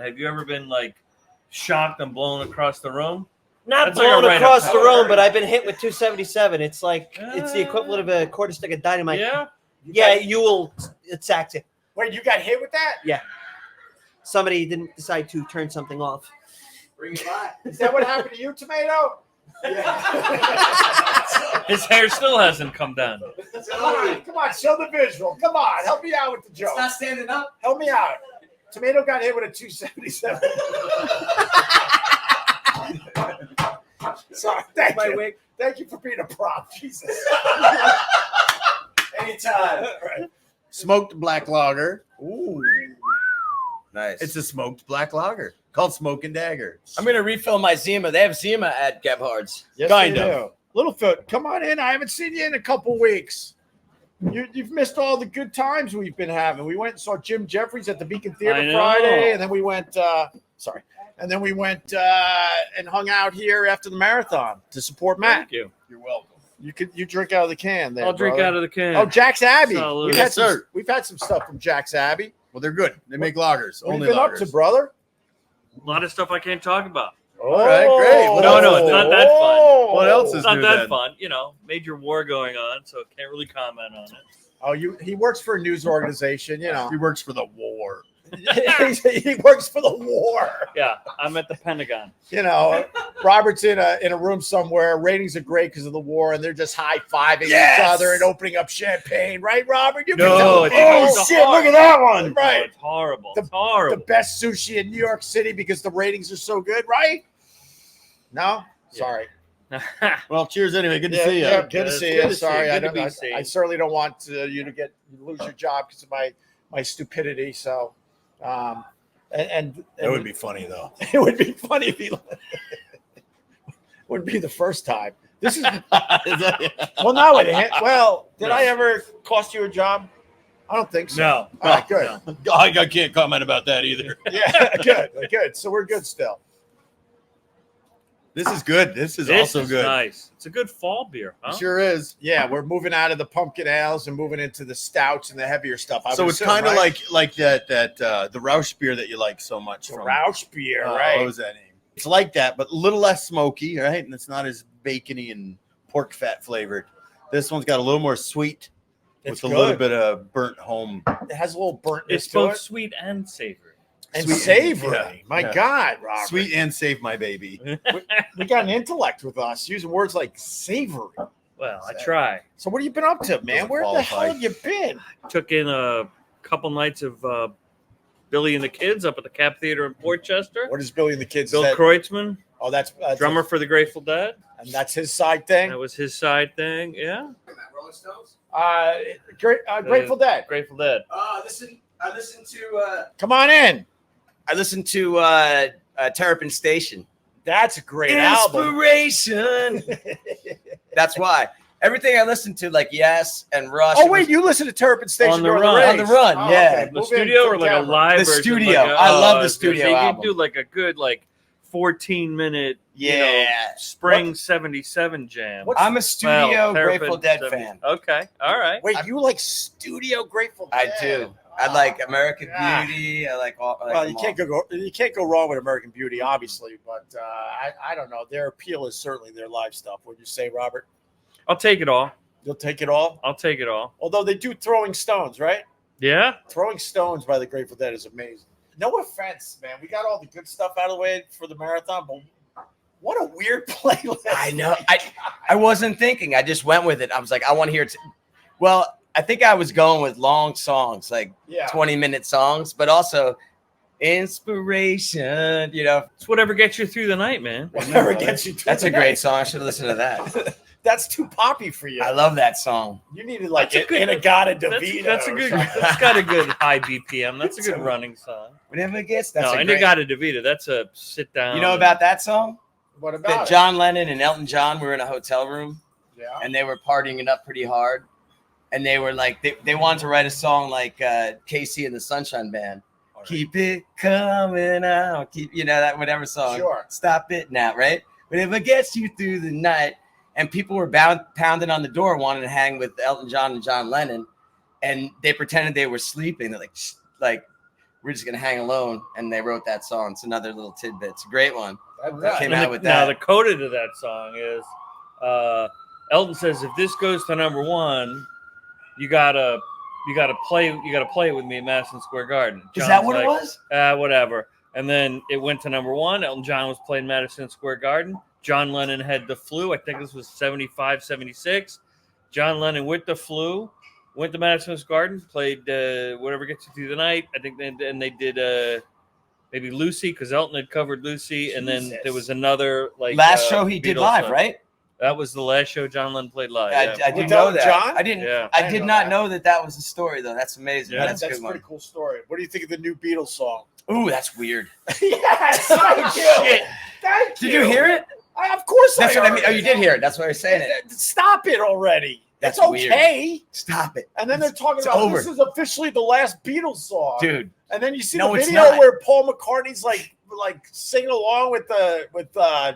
Have you ever been like shocked and blown across the room? Not That's like a blown rite of across the power. room, but I've been hit with 277. It's like it's the equivalent of a quarter stick of dynamite. Yeah. Yeah, you will attack it. Wait, you got hit with that? Yeah. Somebody didn't decide to turn something off. Bring it by. Is that what happened to you, Tomato? Yeah. His hair still hasn't come down. Come on, show the visual. Come on, help me out with the joke. It's not standing up. Help me out. Tomato got hit with a 277. Sorry, thank you. Wig. Thank you for being a prop, Jesus. Anytime. Right. Smoked black lager. Ooh, Nice. It's a smoked black lager called Smoke and Dagger. I'm gonna refill my Zima. They have Zima at Gebhards. yes, Kind they of. do. Littlefoot, come on in. I haven't seen you in a couple weeks. You've missed all the good times we've been having. We went and saw Jim Jeffries at the Beacon I Theater know. Friday, and then we went. And then we went and hung out here after the marathon to support Matt. Thank you. You're welcome. You drink out of the can there. I'll drink brother. out of the can. Oh, Jack's Abbey. Salute. Yes, sir. We've had some stuff from Jack's Abbey. Well, they're good. They make lagers. What have Only you been up lagers. to, brother? A lot of stuff I can't talk about. All right, great. What No, else no, is it's new? not that fun. What else is It's not new that then? fun. You know, major war going on, so can't really comment on it. Oh, he works for a news organization, you know. He works for the war. He works for the war. Yeah, I'm at the Pentagon. You know, Robert's in a room somewhere. Ratings are great because of the war, and they're just high-fiving Yes! each other and opening up champagne. Right, Robert? You No, can tell. it's Oh, shit, hard. look at that one. Oh, Right. it's horrible. The- It's horrible. The best sushi in New York City because the ratings are so good, right? No? Sorry. Well, cheers anyway. Good to Yeah, see you. yeah, good to Good see to you. see Sorry, you. I Good to don't. be I seen. certainly don't want you to lose your job because of my stupidity. So, and That would be funny though. it would be funny if he wouldn't be the first time. This is well, no, it hit. Well, did No. I ever cost you a job? I don't think so. No. All right, good. I can't comment about that either. Yeah, good. So we're good still. This is good. This is This also is good. nice. It's a good fall beer, huh? It sure is. Yeah, we're moving out of the pumpkin ales and moving into the stouts and the heavier stuff. I So would it's assume, kind of right? like that the Rausch beer that you like so much. The from Rausch beer, What right? was that name? It's like that, but a little less smoky, right? And it's not as bacony and pork fat flavored. This one's got a little more sweet It's with a little good. bit of burnt home. It has a little burntness It's to both it. sweet and savory. And Sweet- savory. yeah, My yeah. God, Robert. Sweet and save my baby. We got an intellect with us using words like savory. Well, I try. So what have you been up to, man? Doesn't Where the qualify. hell have you been? Took in a couple nights of Billy and the Kids up at the Cap Theater in Portchester. What is Billy and the Kids? Bill Is that- Kreutzmann, Oh, that's drummer for the Grateful Dead. and that's his side thing. That was his side thing. Yeah, Rolling Stones. Grateful Dead. Grateful Dead. I listened to Come on in. Terrapin Station. That's a great album. Inspiration. That's why. Everything I listened to, like Yes and Rush. Oh wait, you listen to Terrapin Station On the during Run. race. On the Run, Oh, yeah. okay. The Move in studio to or like a camera. live The version? studio. Like I love the okay, studio so you album. can do like a good 14-minute Yeah. spring 77 jam. What's- I'm a studio Terrapin Grateful Dead 70. fan. Okay, all right. Wait, you like studio Grateful Dead? I do. I like American Yeah. Beauty. I like all. I like Well, them you can't go wrong with American Beauty, obviously, but I don't know. Their appeal is certainly their live stuff. Would you say, Robert? I'll take it all. You'll take it all. I'll take it all. Although they do Throwing Stones, right? Yeah. Throwing Stones by the Grateful Dead is amazing. No offense, man. We got all the good stuff out of the way for the marathon, but what a weird playlist. I know. I wasn't thinking. I just went with it. I was like, I want to hear it. Well, I think I was going with long songs, like Yeah. 20-minute songs, but also inspiration. You know, It's whatever gets you through the night, man. Whatever gets you. that's a great song. I should listen to that. That's too poppy for you. I love that song. You needed like That's a good- Inagata That's, DeVito. that's a or good. something. That's got a good high BPM. That's a good running song. Whenever it gets, that's No, a and great. you got a DeVito. That's a sit down. You know about that song? What That about it? John Lennon and Elton John were in a hotel room Yeah. and they were partying it up pretty hard. And they were like, they wanted to write a song like Casey and the Sunshine Band. All right. Keep it coming out. Keep, you know, that whatever song. Sure. Stop it now, right? Whatever gets you through the night. And people were pounding on the door wanting to hang with Elton John and John Lennon. And they pretended they were sleeping. They're like, we're just gonna hang alone, and they wrote that song. It's another little tidbit. It's a great one. Came And out with now that. the coda to that song is Elton says, if this goes to number one, you gotta play it with me at Madison Square Garden. Is that what it was? Whatever. And then it went to number one. Elton John was playing Madison Square Garden. John Lennon had the flu. I think this was 75, 76. John Lennon with the flu went to Madison Square Garden, played Whatever Gets You Through the Night. I think they did maybe Lucy, because Elton had covered Lucy. And then there was another last show he did Beatles live, song. right? That was the last show John Lennon played live. I Yeah. didn't know that. John? I didn't. Yeah. I did not know that was the story, though. That's amazing. Yeah. That's a That's good a pretty one. cool story. What do you think of the new Beatles song? Ooh, that's weird. Yes, thank you. Thank you. Did you hear it? Of course That's I what I heard mean. Oh, you did hear it. That's why I was saying it. Stop it already. That's it's weird. okay. Stop it, And then they're talking It's about over. this is officially the last Beatles song. dude. And then you see No, the it's video not. where Paul McCartney's like singing along with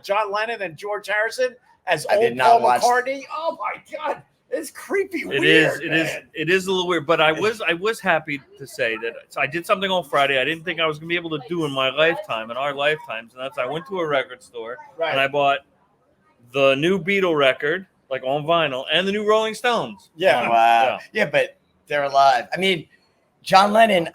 John Lennon and George Harrison as I old did not Paul watch- McCartney. Oh my god, it's creepy. It Weird, is. man. It is a little weird, but I was happy to say that I did something on Friday I didn't think I was going to be able to do in our lifetimes, and that's I went to a record store and I Right. bought the new Beatle record, like on vinyl, and the new Rolling Stones. Yeah. Wow. Yeah, but they're alive. I mean, John Lennon.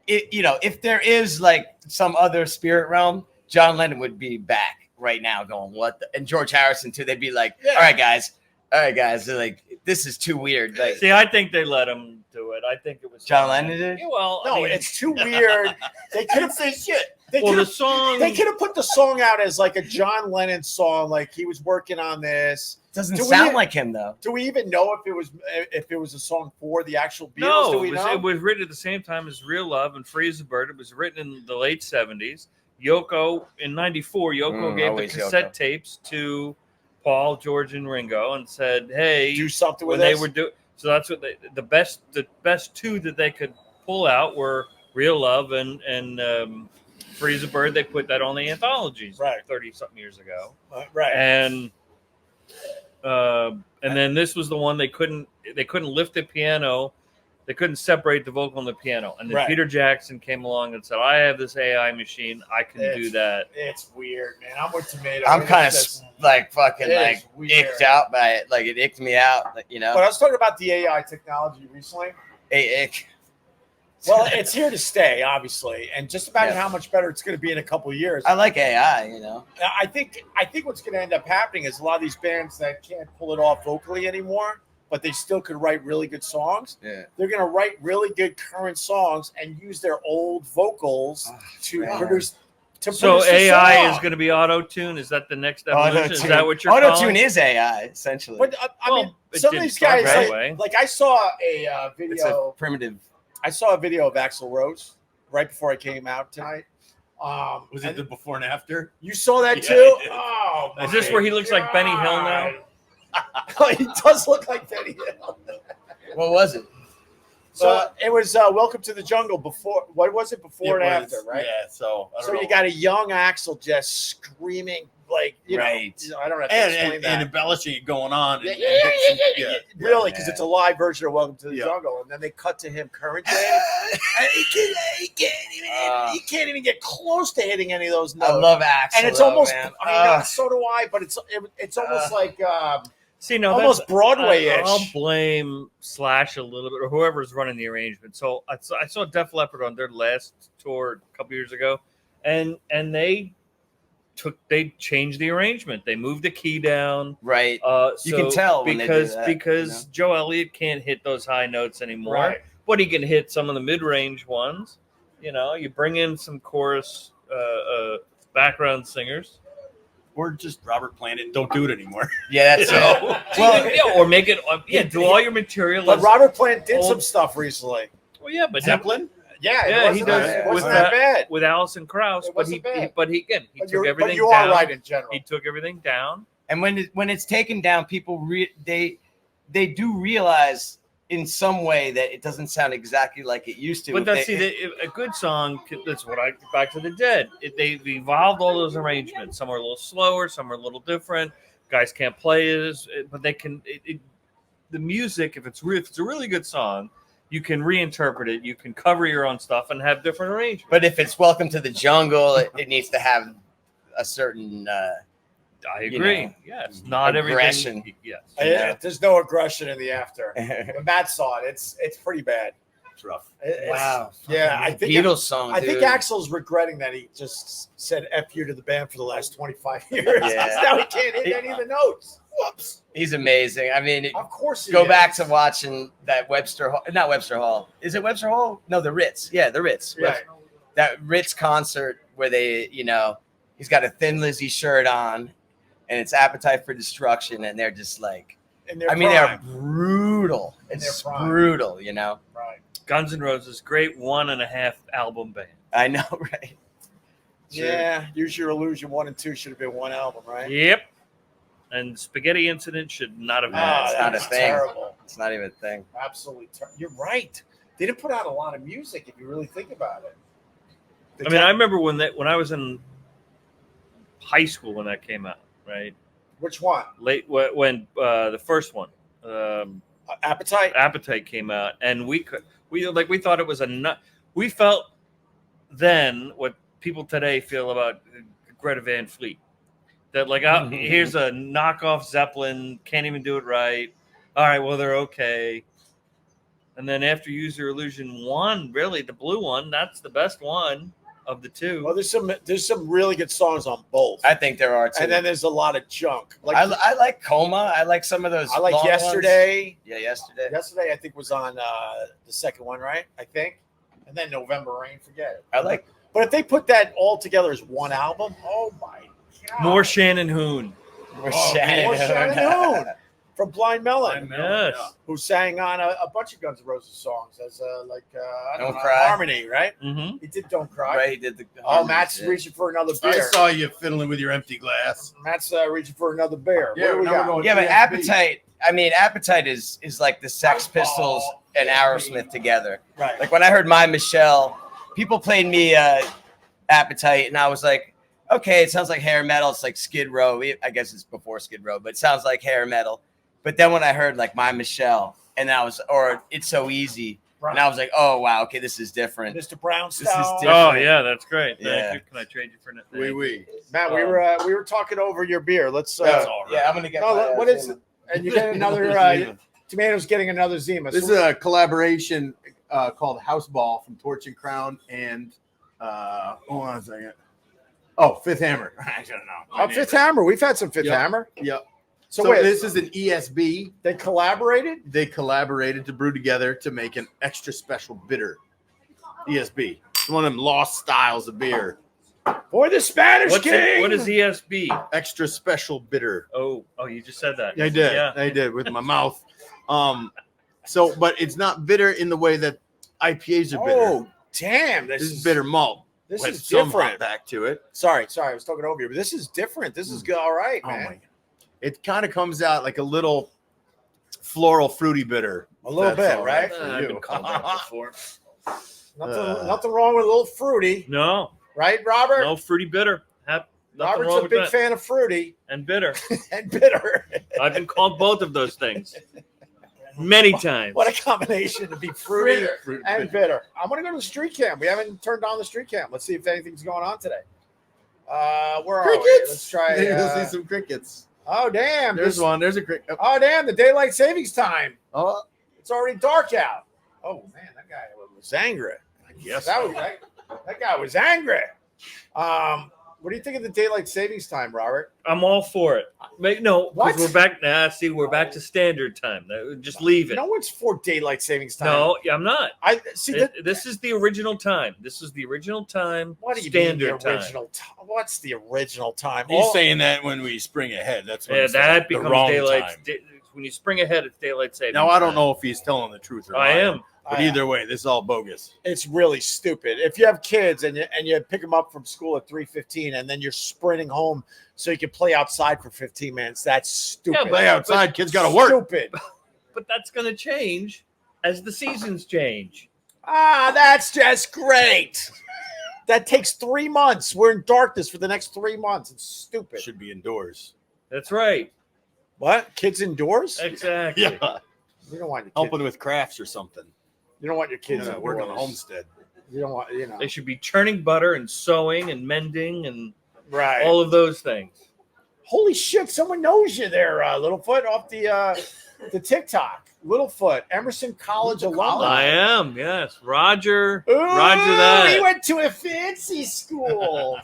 If there is some other spirit realm, John Lennon would be back right now, going what? And George Harrison too. They'd be like, Yeah. all right, guys. They're like, this is too weird. Like, See, I think they let him do it. I think it was John Lennon did? Yeah, well, No, I mean, it's too weird. They could have said shit. They well, could the have song. They could have put the song out as like a John Lennon song, like he was working on this. doesn't Do we- sound like him though. Do we even know if it was a song for the actual Beatles? Do No, we know? it was written at the same time as Real Love and Free as a Bird. It was written in the late 70s. Yoko, in 94, Yoko gave the always cassette Yoko. tapes to Paul, George, and Ringo and said, hey, Do something with when they this? were doing. So that's what the best two that they could pull out were Real Love and Free as a Bird. They put that on the anthologies Right. 30-something years ago. Right. And then this was the one they couldn't lift the piano, they couldn't separate the vocal and the piano, and then Right. Peter Jackson came along and said, I have this AI machine, I can do that. It's weird, man. I'm with Tomato. I'm kind of It's- fucking it is weird. icked out by it. Like it icked me out. But I was talking about the AI technology recently. Ick. Well, it's here to stay, obviously, and just imagine Yeah. how much better it's going to be in a couple of years. I like AI. I think what's going to end up happening is a lot of these bands that can't pull it off vocally anymore, but they still could write really good songs. Yeah. They're going to write really good current songs and use their old vocals to man. produce. So produce the AI song. is going to be auto-tune? Is that the next evolution? Is that what you're Auto-tune calling? is AI essentially. But I Well, mean, it some of didn't these start guys, that way. like I saw a It's a video. primitive. I saw a video of Axl Rose right before I came out tonight. Was it the before and after? You saw that Yeah, too? I did. Oh, Is this my where he looks like Benny Hill now? God. He does look like Benny Hill. What was it? So it was Welcome to the Jungle before. What was it before It and was- after, right? Yeah. So I don't So know. you got a young Axl just screaming like Right. I don't have to and, explain and, that. and embellishing it going on. Yeah, and- yeah, and yeah, bits and- yeah, yeah, yeah. Really, because Yeah. it's a live version of Welcome to the Yeah. Jungle, and then they cut to him current day. He can't even get close to hitting any of those notes. I love Axl. and it's though, almost. man. I mean, so do I, but it's almost like See, no, almost that's Broadway-ish. I'll blame Slash a little bit, or whoever's running the arrangement. So I saw Def Leppard on their last tour a couple years ago, and they changed the arrangement. They moved the key down. right. You So can tell when they do because that, because Joe Elliott can't hit those high notes anymore, Right. but he can hit some of the mid-range ones. You bring in some chorus background singers. Or just Robert Plant don't do it anymore. Yeah, that's So, it. Well, yeah, or make it do all your material. But as- Robert Plant did old- some stuff recently. well, yeah, but Zeppelin? Yeah, Yeah, it he wasn't does that- it with wasn't that bad. with Allison Krauss, It but wasn't bad. he again he But took everything you down. are right in general. He took everything down. and when it's taken down, people they do realize in some way that it doesn't sound exactly like it used to. But If that's a good song. That's what I back to the Dead. They've evolved all those arrangements. Some are a little slower, some are a little different. Guys can't play it, but they can. The music, if it's a really good song, you can reinterpret it. You can cover your own stuff and have different arrangements. But if it's Welcome to the Jungle, it needs to have a certain I agree. know, Yes, not aggression. everything. Yes. Yeah. There's no aggression in the after. When Matt saw it, it's pretty bad. It's rough. Wow. Yeah, I think Beatles song. I think dude. Axel's regretting that he just said "F you" to the band for the last 25 years. Yeah. Now he can't hit any of the notes. Whoops. He's amazing. I mean, Of course. He go is. back to watching that Webster Hall. Not Webster Hall. Is it Webster Hall? No, the Ritz. Yeah, the Ritz. Right. That Ritz concert where they, he's got a Thin Lizzy shirt on, and it's Appetite for Destruction, and they're just like, In their they're prime. brutal. In their It's prime. brutal, Right. Guns N' Roses, great 1.5 album band. I know, right? Yeah. Use Your Illusion 1 and 2 should have been one album, right? Yep. And Spaghetti Incident should not have Nah, been. it's not a that's thing. terrible. It's not even a thing. Absolutely. You're right. They didn't put out a lot of music if you really think about it. I mean, I remember when I was in high school when that came out, right? Which one? Late when the first one, Appetite? Appetite came out, and we thought it was a nut. We felt then what people today feel about Greta Van Fleet. That here's a knockoff Zeppelin, can't even do it right. All right, well they're okay. And then after Use Your Illusion 1, really the blue one, that's the best one of the two. Well, there's some really good songs on both. I think there are too. And then there's a lot of junk. Like I like Coma. I like some of those. I like long Yesterday. ones. Yeah, Yesterday. Yesterday, I think, was on the second one, right? I think. And then November Rain, forget it. I like. But if they put that all together as one album, oh my God. More Shannon Hoon. More Shannon Hoon from Blind Melon, Yes. who sang on a bunch of Guns N' Roses songs as I don't Don't know, Cry. Harmony, right? Mm-hmm. He did Don't Cry. Right, he did the. Oh, Matt's reaching for another I beer. saw you fiddling with your empty glass. Matt's reaching for another beer. Yeah, what do we now we're got? going Yeah, but ESP. Appetite. I mean, Appetite is like the Sex Pistols and Aerosmith together. Right. Like when I heard My Michelle, people played me Appetite, and I was like, okay, it sounds like hair metal. It's like Skid Row. I guess it's before Skid Row, but it sounds like hair metal. But then when I heard like My Michelle, or It's So Easy, Right. and I was like, oh wow, okay, this is different. Mr. Brownstone. This is Oh different. yeah, that's great. Thank Yeah. you. Can I trade you for that? Oui. Matt, we were talking over your beer. Let's. Yeah, I'm gonna get. No, my, what is it? And you get another. Tomato's getting another Zima. This is a collaboration called House Ball from Torch and Crown and hold on a second. Oh, Fifth Hammer. I don't know. Fifth Hammer. We've had some Fifth Yep. Hammer. Yep. So, So wait, this is an ESB. they collaborated. They collaborated to brew together to make an extra special bitter ESB. It's one of them lost styles of beer. For the Spanish What King. is ESB? Extra special bitter. Oh, you just said that. I did. Yeah. I did with my mouth. But it's not bitter in the way that IPAs are bitter. Oh, damn! This is bitter malt. This with is some different. hop back to it. Sorry, I was talking over you, but this is different. This is good. All right, Oh man. my god. It kind of comes out like a little floral fruity bitter. A little That's bit, all right? for I've you. been called that before. Nothing wrong with a little fruity, No, right, Robert? no fruity bitter. Nothing Robert's wrong a with big that. fan of fruity And bitter. and bitter. I've been called both of those things many times. What a combination to be fruity Fruit and bitter. I'm gonna go to the street cam. We haven't turned on the street cam. Let's see if anything's going on today. Where are we? Crickets. Let's try. You'll see some crickets. Oh damn! There's one. There's a cricket. Oh damn! The daylight savings time. Oh, It's already dark out. Oh man, that guy was angry. yes. That guy was angry. What do you think of the daylight savings time, Robert? I'm all for it. No, What? because we're back now. See, we're back to standard time. Just leave it. No one's for daylight savings time. No, I'm not. I see. This is the original time. This is the original time. What do you standard mean the original time? What's the original time? He's saying that when we spring ahead. That's when Yeah, it's that the becomes wrong daylight. time. When you spring ahead, it's daylight saving. Now I don't time. know if he's telling the truth or I not. am. But either way, this is all bogus. It's really stupid. If you have kids and you pick them up from school at 3:15 and then you're sprinting home so you can play outside for 15 minutes, that's stupid. Yeah, Play outside, kids got to work. Stupid. But that's going to change as the seasons change. That's just great. That takes 3 months. We're in darkness for the next 3 months. It's stupid. Should be indoors. That's right. What? Kids indoors? Exactly. Yeah, We don't want your kids. helping with crafts or something. You don't want your kids to work on the divorce. homestead. You don't want, They should be churning butter and sewing and mending and right. all of those things. Holy shit! Someone knows you there, Littlefoot, off the TikTok. Littlefoot, Emerson College alumni. I am, yes. Roger. Ooh, Roger that. He went to a fancy school.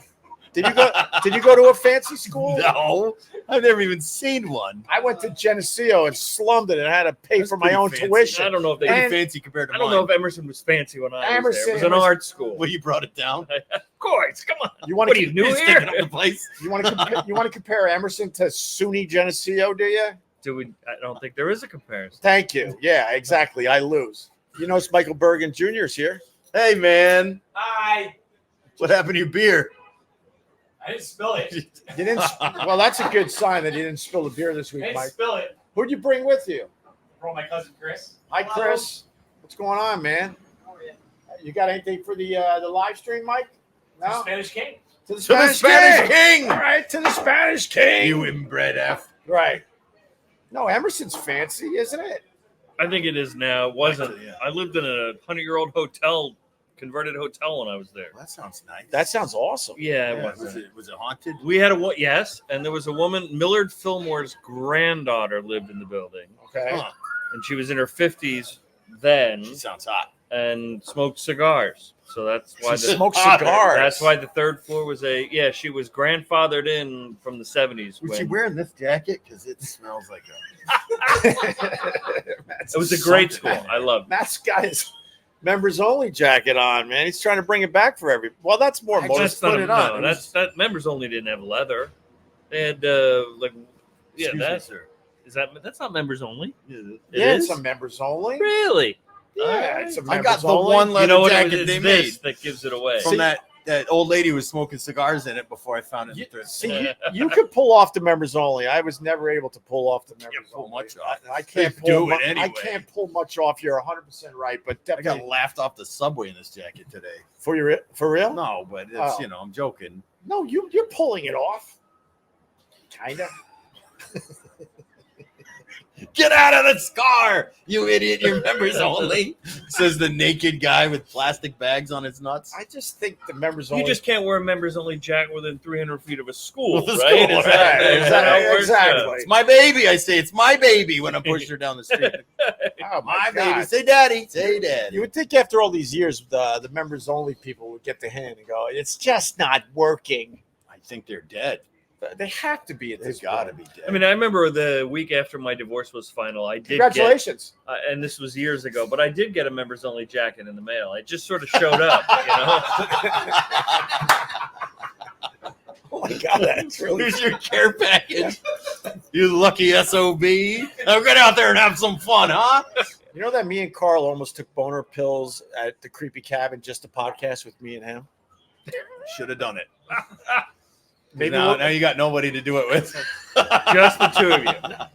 Did you go to a fancy school? No, I've never even seen one. I went to Geneseo and slummed it and had to pay That's for my pretty own fancy. tuition. I don't know if they. And- Fancy compared to I don't mine. know if Emerson was fancy when I was there. Emerson It was an was- art school. Well, you brought it down. Of course, come on. You want What are you to new You're here? sticking up the place. you want to compare Emerson to SUNY Geneseo? Do you? Do we? I don't think there is a comparison. Thank you. Yeah, exactly. I lose. You know, it's Michael Bergen Jr. is here. Hey, man. Hi. What happened to your beer? I didn't spill it. You didn't. Well, that's a good sign that you didn't spill the beer this week, Mike. spill it. Who'd you bring with you? Bro, my cousin Chris. Hi, Chris. What's going on, man? You got anything for the live stream, Mike? No. Spanish King. To the To the Spanish Spanish King. King. All right, to the Spanish King. You inbred F. Right. No, Emerson's fancy, isn't it? I think it is now. It wasn't. Actually, yeah. I lived in a 100-year-old hotel, converted hotel when I was there. Well, that sounds nice. That sounds awesome. Yeah, it Yeah, was. was it haunted? We had yes, and there was a woman. Millard Fillmore's granddaughter lived in the building, Okay. Huh. and she was in her 50s then, She sounds hot. and smoked cigars. So that's why She the smokes cigars. That's why the third floor was she was grandfathered in from the 70s. Was she when- wearing this jacket? Because it smells like It was a great school. I loved it. Matt's got his members only jacket on, man. He's trying to bring it back for every. Well, that's more I motor. just That's put not, it on. no, It that's that members only didn't have leather. They had Excuse me, that's sir. that's not members only. Is it? It Yeah, is? it's a members only. Really? Yeah, it's a I members got the only. one You leather know what? jacket It's they this made that gives it away. from that old lady who was smoking cigars in it before I found it in the thrift See, store. you could pull off the members only. I was never able to pull off the members pull only. much off. I can't They pull do it I anyway. can't pull much off. You're 100% right, but I definitely got laughed off the subway in this jacket today. for real. No, but it's Oh. I'm joking. No, you're pulling it off. Kind of. Get out of the car, you idiot! Your members only. Says the naked guy with plastic bags on his nuts. I just think the members You only. just can't wear a members only jacket within 300 feet of a school, Of a right? school, Is that, right, is that how it works? exactly. It's my baby. I say it's my baby when I'm pushing her down the street. Oh My God. baby. Say daddy. Say daddy. You would think after all these years, the members only people would get the hint and go, "It's just not working." I think they're dead. They have to be at They've this got to point. be dead. I mean, I remember the week after my divorce was final, I did Congratulations. get, and this was years ago, but I did get a members only jacket in the mail. It just sort of showed up, you know. Oh my God, that's really. Here's your care package. You lucky SOB. Now get out there and have some fun, huh? You know that me and Carl almost took boner pills at the creepy cabin just to podcast with me and him. Should have done it. Maybe now, we'll- now you got nobody to do it with. Just the two of you.